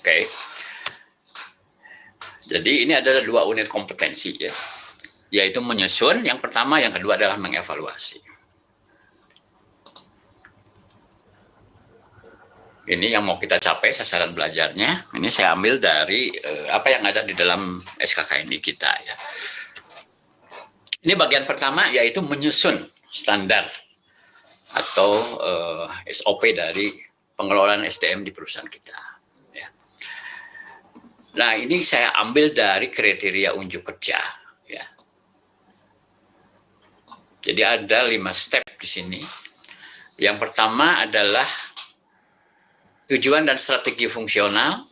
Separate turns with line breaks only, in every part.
Oke. Jadi ini adalah 2 unit kompetensi ya, yaitu menyusun yang pertama, yang kedua adalah mengevaluasi. Ini yang mau kita capai sasaran belajarnya. Ini saya ambil dari apa yang ada di dalam SKKNI kita ya. Ini bagian pertama, yaitu menyusun standar atau SOP dari pengelolaan SDM di perusahaan kita. Ya. Nah, ini saya ambil dari kriteria unjuk kerja. Ya. Jadi ada 5 step di sini. Yang pertama adalah tujuan dan strategi fungsional,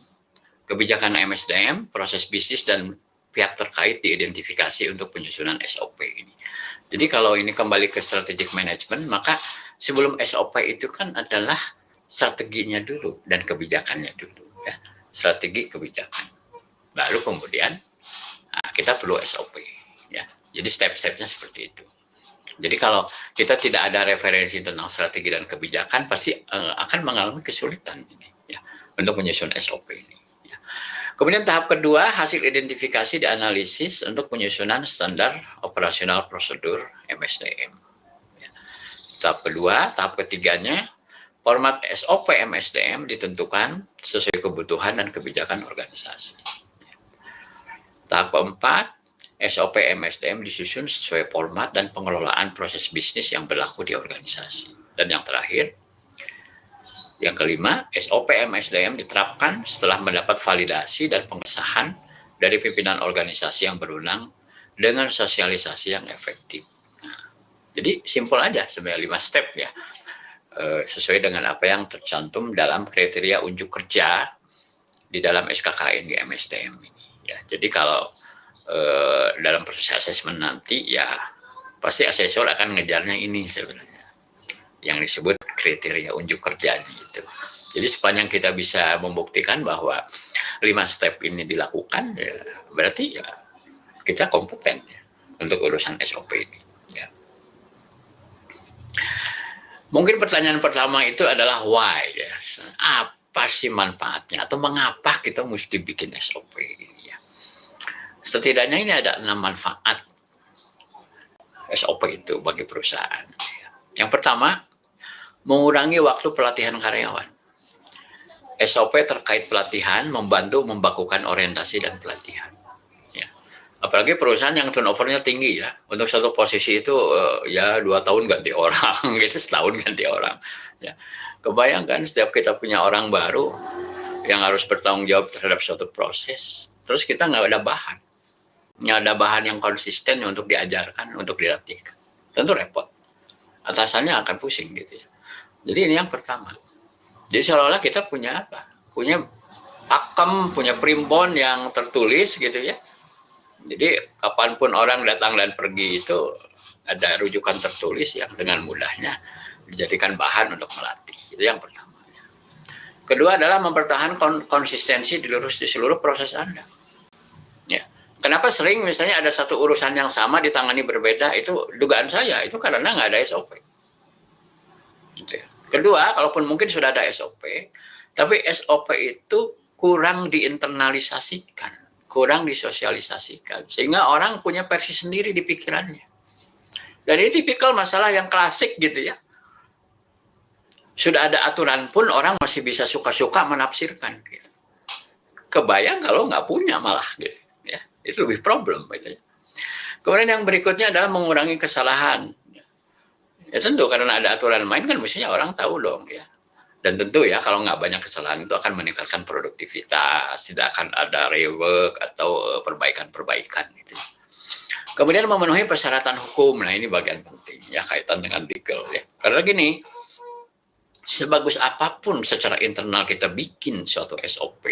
kebijakan MSDM, proses bisnis, dan pihak terkait diidentifikasi untuk penyusunan SOP ini. Jadi kalau ini kembali ke strategic management, maka sebelum SOP itu kan adalah strateginya dulu dan kebijakannya dulu. Ya. Strategi kebijakan. Baru kemudian kita perlu SOP. Ya. Jadi step-stepnya seperti itu. Jadi kalau kita tidak ada referensi tentang strategi dan kebijakan, pasti akan mengalami kesulitan ini, ya, untuk menyusun SOP ini. Ya. Kemudian tahap kedua, hasil identifikasi dan analisis untuk penyusunan standar operasional prosedur MSDM. Ya. Tahap ketiganya, format SOP MSDM ditentukan sesuai kebutuhan dan kebijakan organisasi. Ya. Tahap keempat, SOP MSDM disusun sesuai format dan pengelolaan proses bisnis yang berlaku di organisasi. Dan yang terakhir, yang kelima, SOP MSDM diterapkan setelah mendapat validasi dan pengesahan dari pimpinan organisasi yang berwenang dengan sosialisasi yang efektif. Nah, jadi simpel aja sebenarnya 5 step ya, sesuai dengan apa yang tercantum dalam kriteria unjuk kerja di dalam SKKN di MSDM ini. Ya, jadi kalau dalam proses asesmen nanti ya pasti asesor akan ngejarnya ini sebenarnya yang disebut kriteria unjuk kerja gitu. Jadi sepanjang kita bisa membuktikan bahwa 5 step ini dilakukan, ya berarti ya kita kompeten ya untuk urusan SOP ini. Ya. Mungkin pertanyaan pertama itu adalah why ya, apa sih manfaatnya atau mengapa kita mesti bikin SOP ini? Setidaknya ini ada 6 manfaat SOP itu bagi perusahaan. Yang pertama, mengurangi waktu pelatihan karyawan. SOP terkait pelatihan membantu membakukan orientasi dan pelatihan. Ya. Apalagi perusahaan yang turnovernya tinggi ya. Untuk satu posisi itu ya 2 tahun ganti orang, gitu, setahun ganti orang. Ya. Kebayangkan setiap kita punya orang baru yang harus bertanggung jawab terhadap suatu proses, terus kita nggak ada bahan. Nggak ada bahan yang konsisten untuk diajarkan, untuk dilatihkan. Tentu repot. Atasannya akan pusing gitu ya. Jadi ini yang pertama. Jadi seolah-olah kita punya apa? Punya pakem, punya primbon yang tertulis gitu ya. Jadi kapanpun orang datang dan pergi itu ada rujukan tertulis yang dengan mudahnya dijadikan bahan untuk melatih. Itu yang pertama. Kedua adalah mempertahankan konsistensi di seluruh proses Anda. Ya. Kenapa sering misalnya ada satu urusan yang sama ditangani berbeda, itu dugaan saya itu karena nggak ada SOP. Gitu. Kedua, kalaupun mungkin sudah ada SOP, tapi SOP itu kurang diinternalisasikan, kurang disosialisasikan, sehingga orang punya versi sendiri di pikirannya. Dan ini tipikal masalah yang klasik gitu ya. Sudah ada aturan pun orang masih bisa suka-suka menafsirkan. Gitu. Kebayang kalau nggak punya malah gitu. Itu lebih problem. Kemudian yang berikutnya adalah mengurangi kesalahan. Ya tentu karena ada aturan main kan mestinya orang tahu dong ya. Dan tentu ya kalau nggak banyak kesalahan itu akan meningkatkan produktivitas, tidak akan ada rework atau perbaikan-perbaikan gitu. Kemudian memenuhi persyaratan hukum. Nah ini bagian penting ya kaitan dengan legal ya. Karena gini, sebagus apapun secara internal kita bikin suatu SOP,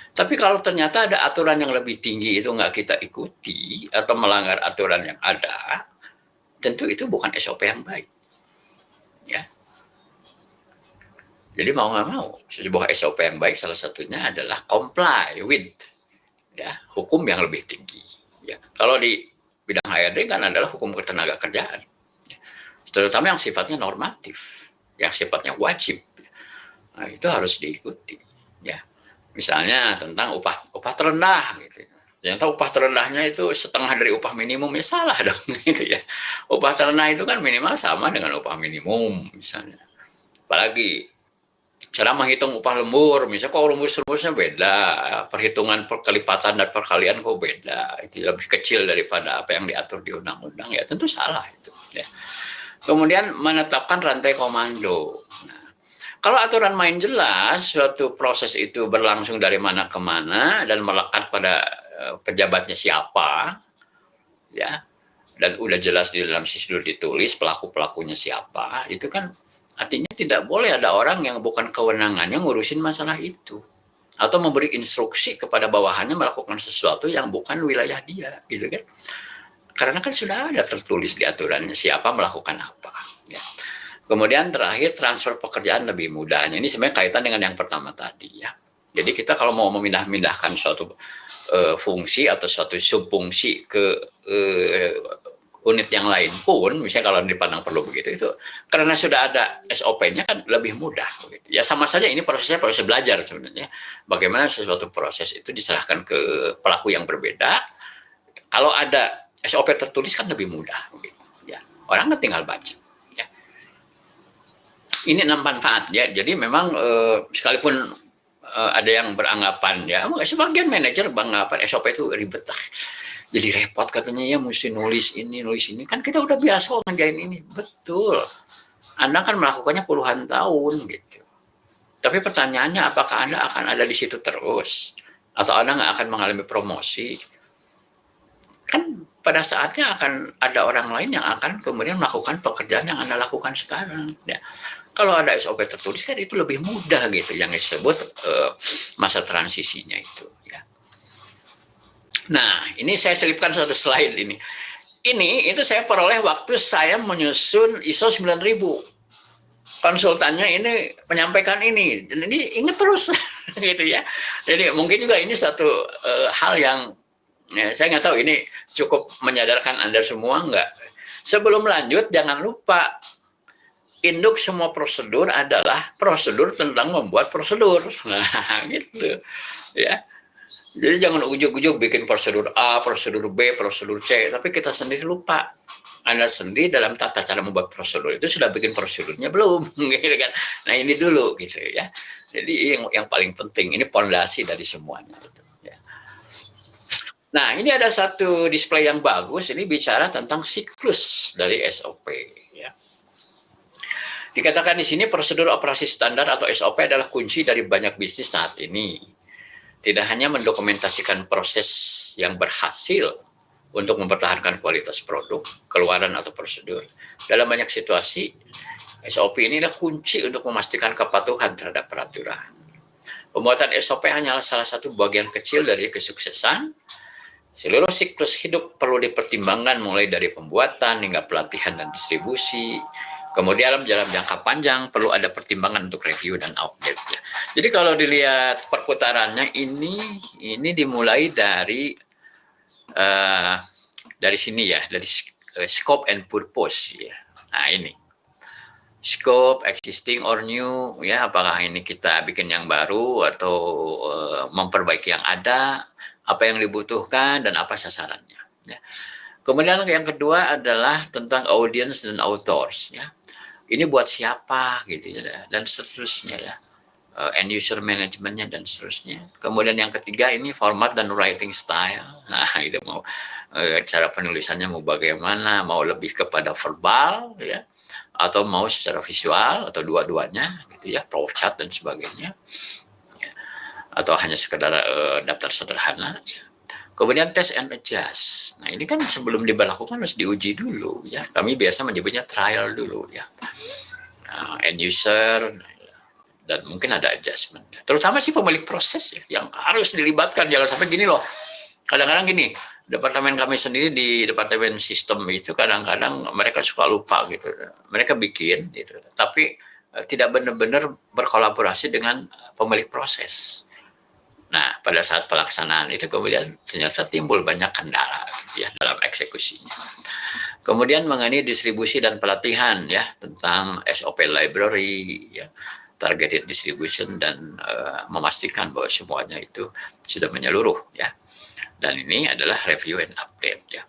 tapi kalau ternyata ada aturan yang lebih tinggi itu nggak kita ikuti atau melanggar aturan yang ada, tentu itu bukan SOP yang baik. Ya. Jadi mau nggak mau, sebuah SOP yang baik salah satunya adalah comply with ya, hukum yang lebih tinggi. Ya. Kalau di bidang HRD kan adalah hukum ketenaga kerjaan, ya. Terutama yang sifatnya normatif, yang sifatnya wajib. Nah, itu harus diikuti. Ya. Misalnya tentang upah terendah gitu. Ternyata upah terendahnya itu setengah dari upah minimum, ya salah dong gitu ya. Upah terendah itu kan minimal sama dengan upah minimum misalnya. Apalagi cara menghitung upah lembur, misalnya kok rumus-rumusnya beda, perhitungan perkelipatan dan perkalian kok beda, itu lebih kecil daripada apa yang diatur di undang-undang, ya tentu salah itu. Ya. Kemudian menetapkan rantai komando. Nah, kalau aturan main jelas, suatu proses itu berlangsung dari mana ke mana dan melekat pada pejabatnya siapa, ya, dan udah jelas di dalam prosedur ditulis pelaku-pelakunya siapa, itu kan artinya tidak boleh ada orang yang bukan kewenangannya ngurusin masalah itu atau memberi instruksi kepada bawahannya melakukan sesuatu yang bukan wilayah dia, gitu kan? Karena kan sudah ada tertulis di aturannya siapa melakukan apa. Ya. Kemudian terakhir transfer pekerjaan lebih mudah. Ini sebenarnya kaitan dengan yang pertama tadi ya. Jadi kita kalau mau memindahkan suatu fungsi atau suatu subfungsi ke unit yang lain pun, misalnya kalau dipandang perlu begitu, itu karena sudah ada SOP-nya kan lebih mudah. Ya sama saja ini prosesnya proses belajar sebenarnya. Bagaimana sesuatu proses itu diserahkan ke pelaku yang berbeda. Kalau ada SOP tertulis kan lebih mudah. Ya, orang kan tinggal baca. Ya. Ini 6 manfaat ya. Jadi memang sekalipun ada yang beranggapan ya, sebagian manajer beranggapan SOP itu ribet lah. Jadi repot katanya ya, mesti nulis ini kan kita udah biasa kok ngerjain ini. Betul, Anda kan melakukannya puluhan tahun gitu, tapi pertanyaannya apakah Anda akan ada di situ terus atau Anda nggak akan mengalami promosi? Kan pada saatnya akan ada orang lain yang akan kemudian melakukan pekerjaan yang Anda lakukan sekarang ya. Kalau ada SOP tertulis kan itu lebih mudah gitu, yang disebut masa transisinya itu ya. Nah, ini saya selipkan satu slide ini. Ini itu saya peroleh waktu saya menyusun ISO 9000. Konsultannya ini menyampaikan ini, dan ini ingat terus gitu ya. Jadi mungkin juga ini satu hal yang ya, saya nggak tahu ini cukup menyadarkan Anda semua nggak. Sebelum lanjut jangan lupa induk semua prosedur adalah prosedur tentang membuat prosedur. Nah, gitu ya. Jadi jangan ujuk-ujuk bikin prosedur A, prosedur B, prosedur C, tapi kita sendiri lupa. Anda sendiri dalam tata cara membuat prosedur itu sudah bikin prosedurnya belum, gitu kan? Nah ini dulu, gitu ya. Jadi yang paling penting ini pondasi dari semuanya. Gitu, ya. Nah ini ada satu display yang bagus. Ini bicara tentang siklus dari SOP. Ya. Dikatakan di sini prosedur operasi standar atau SOP adalah kunci dari banyak bisnis saat ini. Tidak hanya mendokumentasikan proses yang berhasil untuk mempertahankan kualitas produk, keluaran atau prosedur. Dalam banyak situasi, SOP ini adalah kunci untuk memastikan kepatuhan terhadap peraturan. Pembuatan SOP hanyalah salah satu bagian kecil dari kesuksesan. Seluruh siklus hidup perlu dipertimbangkan mulai dari pembuatan hingga pelatihan dan distribusi. Kemudian dalam jangka panjang perlu ada pertimbangan untuk review dan update. Jadi kalau dilihat perputarannya ini dimulai dari sini ya, dari scope and purpose ya. Nah ini scope, existing or new ya, apakah ini kita bikin yang baru atau memperbaiki yang ada, apa yang dibutuhkan dan apa sasarannya. Ya. Kemudian yang kedua adalah tentang audience dan authors ya. Ini buat siapa gitu ya, dan seterusnya ya, end user manajemennya dan seterusnya. Kemudian yang ketiga ini format dan writing style. Nah itu mau cara penulisannya mau bagaimana, mau lebih kepada verbal ya, atau mau secara visual atau dua-duanya gitu ya, flowchart dan sebagainya ya. Atau hanya sekedar daftar sederhana ya. Kemudian test and adjust. Nah ini kan sebelum diberlakukan harus diuji dulu ya. Kami biasa menyebutnya trial dulu ya. End user dan mungkin ada adjustment. Terutama sih pemilik proses ya, yang harus dilibatkan. Jangan sampai gini loh. Kadang-kadang gini, departemen kami sendiri di departemen sistem itu kadang-kadang mereka suka lupa gitu. Mereka bikin gitu, tapi tidak benar-benar berkolaborasi dengan pemilik proses. Nah, pada saat pelaksanaan itu kemudian ternyata timbul banyak kendala ya dalam eksekusinya. Kemudian mengenai distribusi dan pelatihan ya tentang SOP library ya. targeted distribution dan memastikan bahwa semuanya itu sudah menyeluruh ya. Dan ini adalah review and update ya.